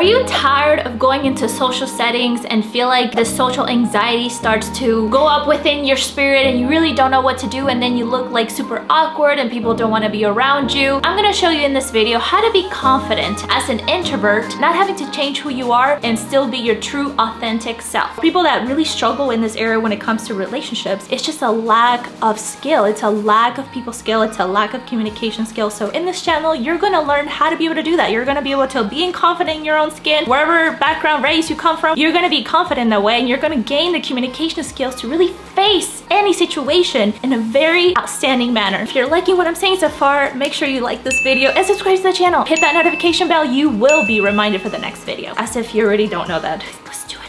Are you tired of going into social settings and feel like the social anxiety starts to go up within your spirit and you really don't know what to do, and then you look like super awkward and people don't want to be around you? I'm gonna show you in this video how to be confident as an introvert, not having to change who you are and still be your true authentic self. People that really struggle in this area when it comes to relationships, it's just a lack of skill. It's a lack of people skill. It's a lack of communication skill. So in this channel, you're gonna learn how to be able to do that. You're gonna be able to be confident in your own skin, wherever background, race you come from. You're gonna be confident in that way, and you're gonna gain the communication skills to really face any situation in a very outstanding manner. If you're liking what I'm saying so far, make sure you like this video and subscribe to the channel. Hit that notification bell. You will be reminded for the next video. As if you already don't know that. Let's do it.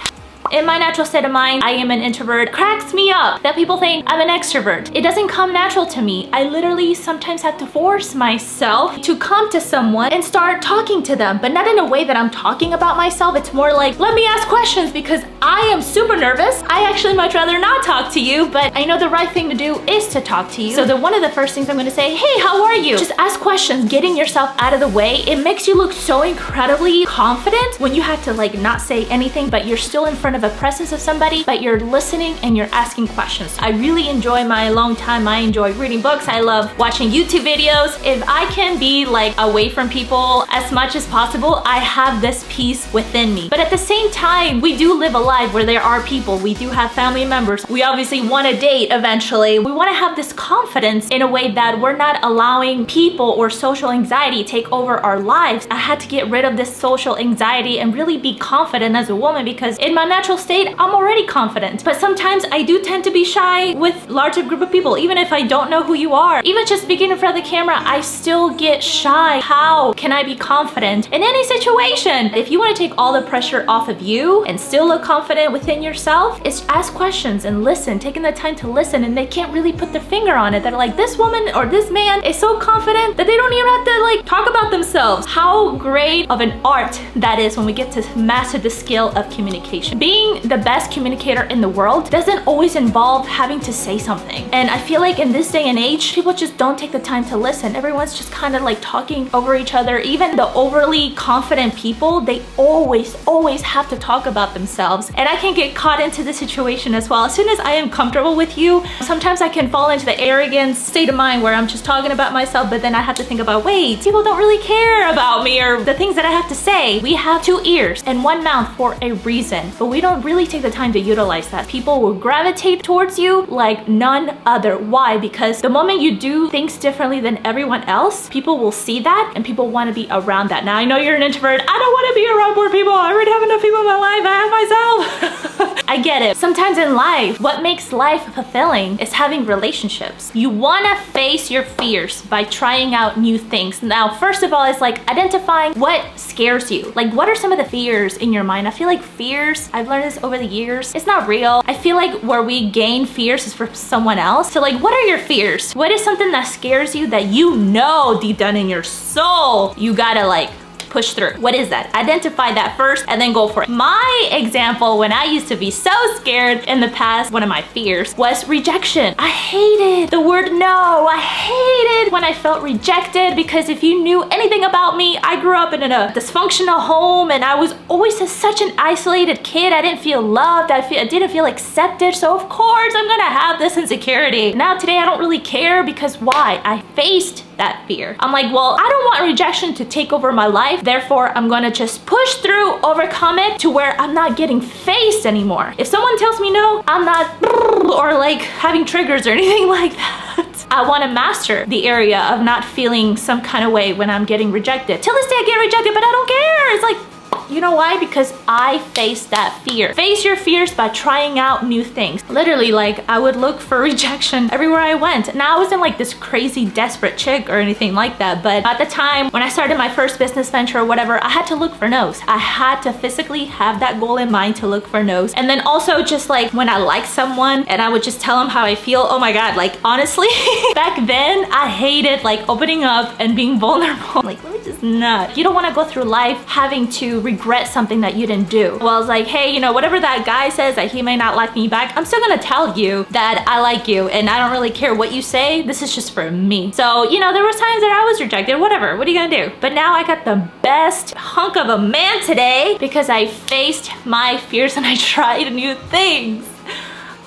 In my natural state of mind, I am an introvert. It cracks me up that people think I'm an extrovert. It doesn't come natural to me. I literally sometimes have to force myself to come to someone and start talking to them, but not in a way that I'm talking about myself. It's more like, let me ask questions because I am super nervous. I actually much rather not talk to you, but I know the right thing to do is to talk to you. So one of the first things I'm gonna say, hey, how are you? Just ask questions. Getting yourself out of the way, it makes you look so incredibly confident when you have to like not say anything, but you're still in front of a presence of somebody, but you're listening and you're asking questions. I really enjoy my alone time. I enjoy reading books. I love watching YouTube videos. If I can be like away from people as much as possible, I have this peace within me. But at the same time, we do live a life where there are people. We do have family members. We obviously want to date eventually. We want to have this confidence in a way that we're not allowing people or social anxiety take over our lives. I had to get rid of this social anxiety and really be confident as a woman, because in my natural state, I'm already confident. But sometimes I do tend to be shy with larger group of people. Even if I don't know who you are, even just speaking in front of the camera, I still get shy. How can I be confident in any situation? If you want to take all the pressure off of you and still look confident within yourself, it's ask questions and listen, taking the time to listen. And they can't really put their finger on it. They're like, this woman or this man is so confident that they don't even have to like talk about themselves. How great of an art that is when we get to master the skill of communication. Being the best communicator in the world doesn't always involve having to say something. And I feel like in this day and age, people just don't take the time to listen. Everyone's just kind of like talking over each other. Even the overly confident people, they always have to talk about themselves. And I can get caught into this situation as well. As soon as I am comfortable with you, sometimes I can fall into the arrogance state of mind where I'm just talking about myself, but then I have to think about, wait, people don't really care about me or the things that I have to say. We have 2 ears and 1 mouth for a reason, but we don't really take the time to utilize that. People will gravitate towards you like none other. Why? Because the moment you do things differently than everyone else, people will see that and people want to be around that. Now I know you're an introvert. I don't want to be around more people. I already have enough people in my life. I have myself. I get it. Sometimes in life, what makes life fulfilling is having relationships. You want to face your fears by trying out new things. Now, first of all, it's like identifying what scares you. Like, what are some of the fears in your mind? I feel like fears, I've learned this over the years, it's not real. I feel like where we gain fears is for someone else. So like, what are your fears? What is something that scares you that you know deep down in your soul you gotta like push through? What is that? Identify that first and then go for it. My example, when I used to be so scared in the past, one of my fears was rejection. I hated the word no. I hated when I felt rejected, because if you knew anything about me, I grew up in a dysfunctional home and I was always such an isolated kid. I didn't feel loved. I didn't feel accepted. So of course I'm gonna have this insecurity. Now today I don't really care, because why? I faced that fear. I'm like, well, I don't want rejection to take over my life. Therefore, I'm gonna just push through, overcome it to where I'm not getting faced anymore. If someone tells me no, I'm not or like having triggers or anything like that. I want to master the area of not feeling some kind of way when I'm getting rejected. Till this day I get rejected, but I don't care. It's like, you know why? Because I faced that fear. Face your fears by trying out new things. Literally, like, I would look for rejection everywhere I went. Now, I wasn't like this crazy desperate chick or anything like that, but at the time when I started my first business venture or whatever, I had to look for no's. I had to physically have that goal in mind to look for no's. And then also just like when I like someone and I would just tell them how I feel, oh my God, like honestly, back then I hated like opening up and being vulnerable. Like, let me just It's not. You don't want to go through life having to regret something that you didn't do. Well, it's like, hey, you know, whatever that guy says that he may not like me back, I'm still gonna tell you that I like you and I don't really care what you say. This is just for me. So, you know, there was times that I was rejected, whatever. What are you gonna do? But now I got the best hunk of a man today because I faced my fears and I tried new things.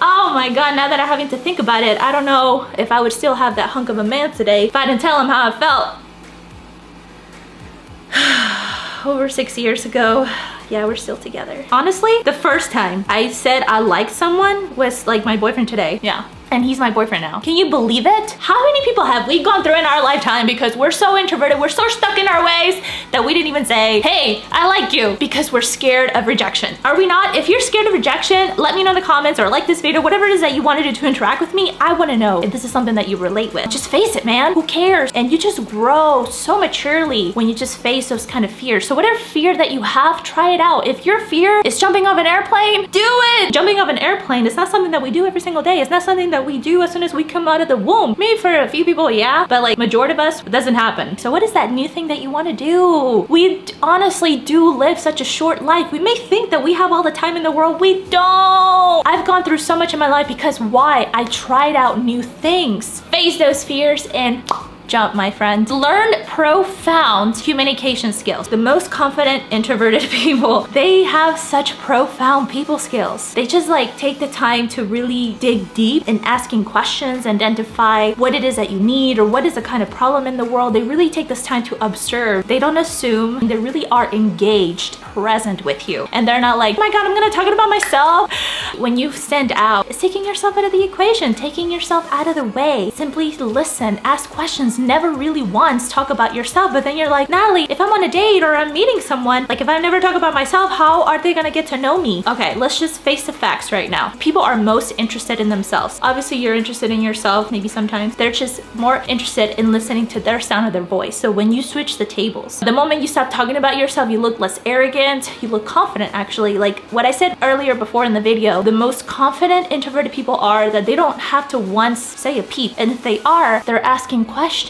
Oh my god, now that I'm having to think about it, I don't know if I would still have that hunk of a man today if I didn't tell him how I felt. Over 6 years ago, yeah, we're still together. Honestly, the first time I said I liked someone was like my boyfriend today. Yeah. And he's my boyfriend now. Can you believe it? How many people have we gone through in our lifetime because we're so introverted, we're so stuck in our ways that we didn't even say, hey, I like you, because we're scared of rejection. Are we not? If you're scared of rejection, let me know in the comments or like this video, whatever it is that you want to do to interact with me. I want to know if this is something that you relate with. Just face it, man. Who cares? And you just grow so maturely when you just face those kind of fears. So whatever fear that you have, try it out. If your fear is jumping off an airplane, do it. Jumping off an airplane is not something that we do every single day. It's not something that we do as soon as we come out of the womb. Maybe for a few people, yeah, but like majority of us, it doesn't happen. So what is that new thing that you want to do? We honestly do live such a short life. We may think that we have all the time in the world. We don't. I've gone through so much in my life because why? I tried out new things. Face those fears and jump, my friends. Learn profound communication skills. The most confident introverted people, they have such profound people skills. They just like take the time to really dig deep in asking questions, identify what it is that you need or what is the kind of problem in the world. They really take this time to observe. They don't assume. They really are engaged, present with you. And they're not like, oh my god, I'm gonna talk about myself. When you stand out, it's taking yourself out of the equation, taking yourself out of the way. Simply listen, ask questions. Never really once talk about yourself, but then you're like, Natalie, if I'm on a date or I'm meeting someone, like if I never talk about myself, how are they gonna get to know me? Okay, let's just face the facts right now. People are most interested in themselves. Obviously, you're interested in yourself, maybe sometimes. They're just more interested in listening to their sound of their voice. So when you switch the tables, the moment you stop talking about yourself, you look less arrogant, you look confident actually. Like what I said earlier before in the video, the most confident introverted people are that they don't have to once say a peep. And if they are, they're asking questions.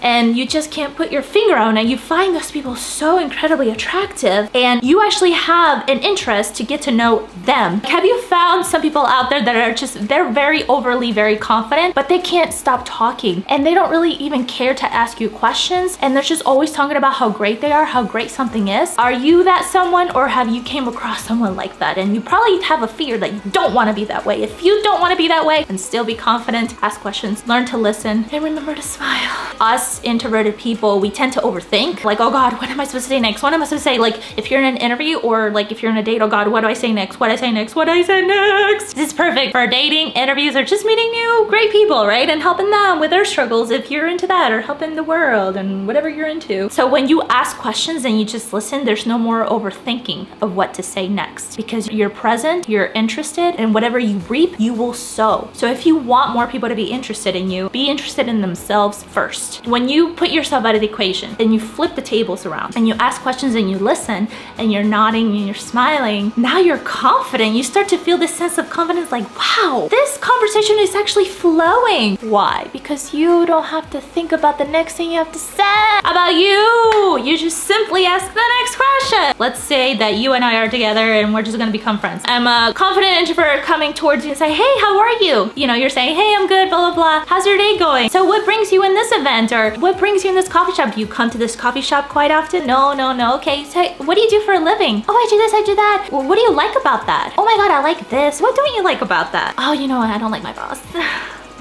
And you just can't put your finger on it. You find those people so incredibly attractive and you actually have an interest to get to know them. Have you found some people out there that are just, they're very overly, very confident, but they can't stop talking and they don't really even care to ask you questions and they're just always talking about how great they are, how great something is. Are you that someone or have you came across someone like that? And you probably have a fear that you don't want to be that way. If you don't want to be that way and still be confident, ask questions, learn to listen, and remember to smile. Us introverted people, we tend to overthink. Like, oh god, what am I supposed to say next? What am I supposed to say? Like, if you're in an interview or like if you're in a date, oh god, what do I say next? What do I say next? What do I say next? This is perfect for dating, interviews, or just meeting new great people, right? And helping them with their struggles if you're into that, or helping the world and whatever you're into. So when you ask questions and you just listen, there's no more overthinking of what to say next because you're present, you're interested, and whatever you reap, you will sow. So if you want more people to be interested in you, be interested in themselves first. When you put yourself out of the equation and you flip the tables around and you ask questions and you listen and you're nodding and you're smiling, now you're confident. You start to feel this sense of confidence like, wow, this conversation is actually flowing. Why? Because you don't have to think about the next thing you have to say about you. You just simply ask the next question. Let's say that you and I are together and we're just gonna become friends. I'm a confident introvert coming towards you and say, hey, how are you? You know, you're saying, hey, I'm good, blah, blah, blah. How's your day going? So what brings you in this event? Or what brings you in this coffee shop? Do you come to this coffee shop quite often? No. Okay, so what do you do for a living? Oh, I do this, I do that. Well, what do you like about that? Oh my god, I like this. What don't you like about that? Oh, you know what? I don't like my boss.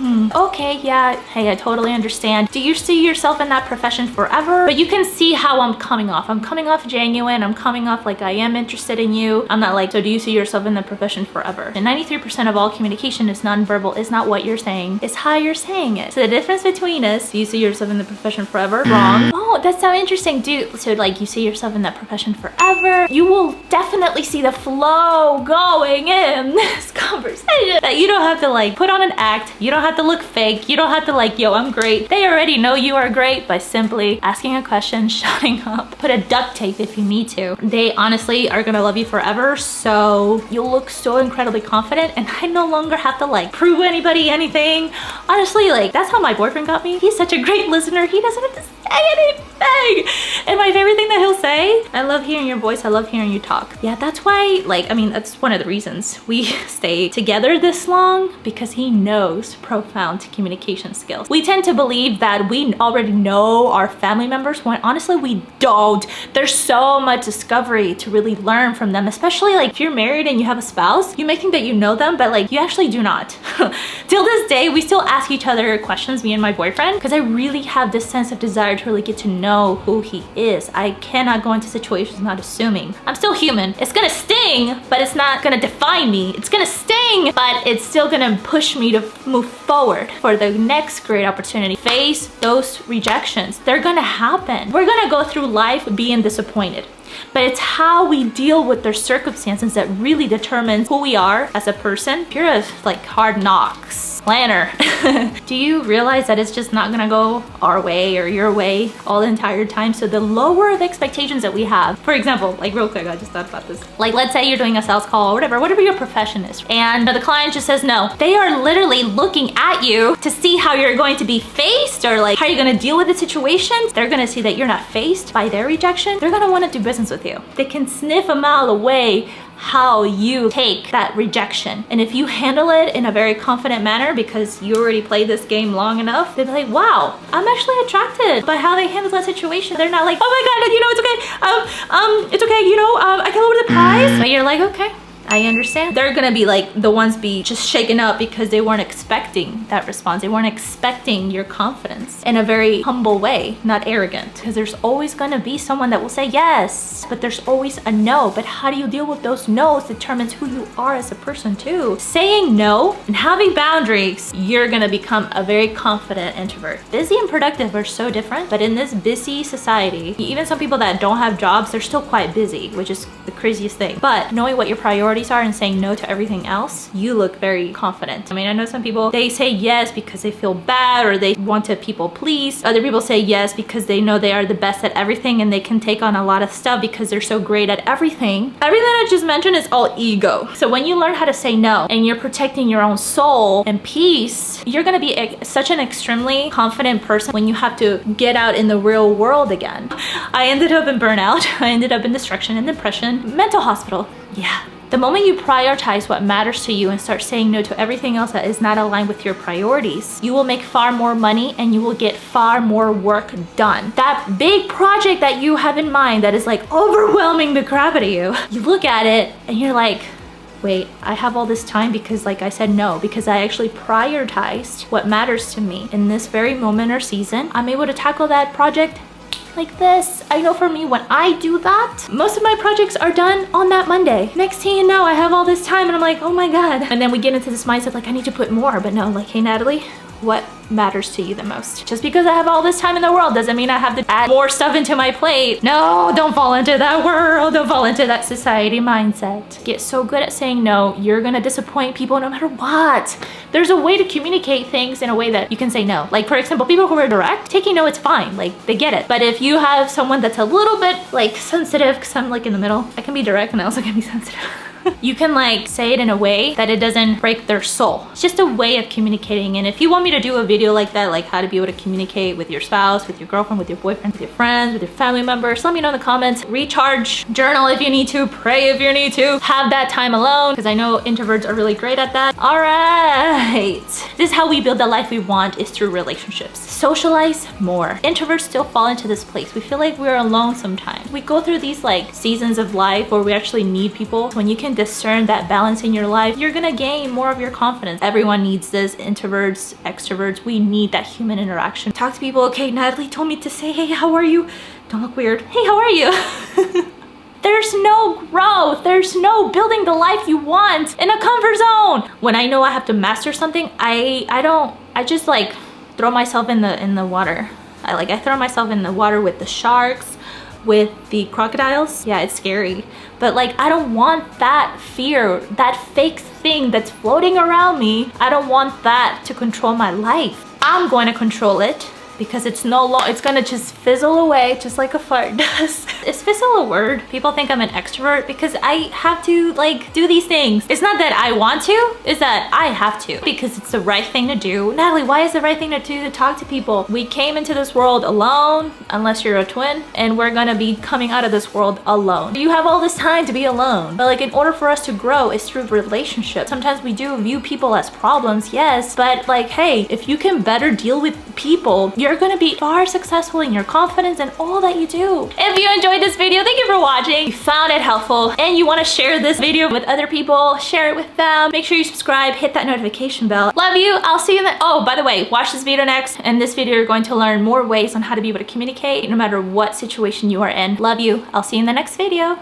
Okay, yeah, hey, I totally understand. Do you see yourself in that profession forever? But you can see how I'm coming off. I'm coming off genuine. I'm coming off like I am interested in you. I'm not like, so do you see yourself in the profession forever? And 93% of all communication is nonverbal. It's not what you're saying, it's how you're saying it. So the difference between us, do you see yourself in the profession forever? Wrong. Oh, that's so interesting. So like you see yourself in that profession forever, you will definitely see the flow going in this conversation. That you don't have to like put on an act. You don't have to look fake. You don't have to like, yo, I'm great. They already know you are great by simply asking a question, shutting up. Put a duct tape if you need to. They honestly are gonna love you forever, so you'll look so incredibly confident and I no longer have to like prove anybody anything. Honestly, like that's how my boyfriend got me. He's such a great listener. He doesn't have to say anything. And my favorite thing that he'll say, I love hearing your voice, I love hearing you talk. Yeah, that's why, like, I mean, that's one of the reasons we stay together this long, because he knows profound communication skills. We tend to believe that we already know our family members when honestly we don't. There's so much discovery to really learn from them, especially like if you're married and you have a spouse, you may think that you know them, but like you actually do not. Till this day, we still ask each other questions, me and my boyfriend, because I really have this sense of desire to really get to know who he is. I cannot go into situations not assuming. I'm still human. It's gonna sting, but it's not gonna define me. It's gonna sting, but it's still gonna push me to move forward for the next great opportunity. Face those rejections. They're gonna happen. We're gonna go through life being disappointed. But it's how we deal with their circumstances that really determines who we are as a person. If you're a like hard knocks planner, do you realize that it's just not gonna go our way or your way all the entire time? So the lower the expectations that we have, for example, like real quick, I just thought about this. Like let's say you're doing a sales call or whatever your profession is, and the client just says no. They are literally looking at you to see how you're going to be faced or like how you're gonna deal with the situation. They're gonna see that you're not faced by their rejection. They're gonna wanna do business with you. They can sniff a mile away how you take that rejection. And if you handle it in a very confident manner because you already played this game long enough, they'll be like, wow, I'm actually attracted by how they handle that situation. They're not like, oh my God, you know, it's okay, you know, I can lower the price. But you're like, okay, I understand. They're gonna be like the ones be just shaken up because they weren't expecting that response. They weren't expecting your confidence in a very humble way, not arrogant. Because there's always gonna be someone that will say yes, but there's always a no. But how do you deal with those no's determines who you are as a person too. Saying no and having boundaries, you're gonna become a very confident introvert. Busy and productive are so different, but in this busy society, even some people that don't have jobs, they're still quite busy, which is the craziest thing. But knowing what your priorities are and saying no to everything else, you look very confident. I mean, I know some people, they say yes because they feel bad or they want to people please. Other people say yes because they know they are the best at everything and they can take on a lot of stuff because they're so great at everything. Everything I just mentioned is all ego. So when you learn how to say no and you're protecting your own soul and peace, you're gonna be such an extremely confident person when you have to get out in the real world again. I ended up in burnout. I ended up in destruction and depression. Mental hospital. Yeah. The moment you prioritize what matters to you and start saying no to everything else that is not aligned with your priorities, you will make far more money and you will get far more work done. That big project that you have in mind that is like overwhelming the crap out of you, you look at it and you're like, wait, I have all this time because like I said no, because I actually prioritized what matters to me. In this very moment or season, I'm able to tackle that project like this. I know for me, when I do that, most of my projects are done on that Monday. Next thing you know, I have all this time and I'm like, oh my God. And then we get into this mindset like I need to put more, but no, like, hey Natalie, what matters to you the most? Just because I have all this time in the world doesn't mean I have to add more stuff into my plate. No, don't fall into that world. Don't fall into that society mindset. Get so good at saying no, you're gonna disappoint people no matter what. There's a way to communicate things in a way that you can say no. Like for example, people who are direct, taking no, it's fine. Like they get it. But if you have someone that's a little bit like sensitive, because I'm like in the middle, I can be direct and I also can be sensitive. You can like say it in a way that it doesn't break their soul. It's just a way of communicating. And if you want me to do a video like that, like how to be able to communicate with your spouse, with your girlfriend, with your boyfriend, with your friends, with your family members, let me know in the comments. Recharge, journal if you need to, pray if you need to, have that time alone, because I know introverts are really great at that. All right, this is how we build the life we want, is through relationships. Socialize more. Introverts still fall into this place. We feel like we're alone sometimes. We go through these like seasons of life where we actually need people. When you can discern that balance in your life, you're gonna gain more of your confidence. Everyone needs this. Introverts, extroverts, we need that human interaction. Talk to people. Okay, Natalie told me to say, hey, how are you? Don't look weird. Hey, how are you? There's no growth. There's no building the life you want in a comfort zone. When I know I have to master something, I just like throw myself in the water. I throw myself in the water with the sharks, with the crocodiles. Yeah, it's scary. But like, I don't want that fear, that fake thing that's floating around me. I don't want that to control my life. I'm going to control it because it's no long, it's gonna just fizzle away just like a fart does. Is fizzle a word? People think I'm an extrovert because I have to like do these things. It's not that I want to, it's that I have to because it's the right thing to do. Natalie, why is the right thing to do to talk to people? We came into this world alone, unless you're a twin, and we're gonna be coming out of this world alone. You have all this time to be alone. But like in order for us to grow, it's through relationships. Sometimes we do view people as problems, yes, but like, hey, if you can better deal with people, you're gonna be far successful in your confidence and all that you do. If you enjoyed this video, thank you for watching. If you found it helpful and you wanna share this video with other people, share it with them. Make sure you subscribe, hit that notification bell. Love you, I'll see you in the, oh, by the way, watch this video next. In this video, you're going to learn more ways on how to be able to communicate no matter what situation you are in. Love you, I'll see you in the next video.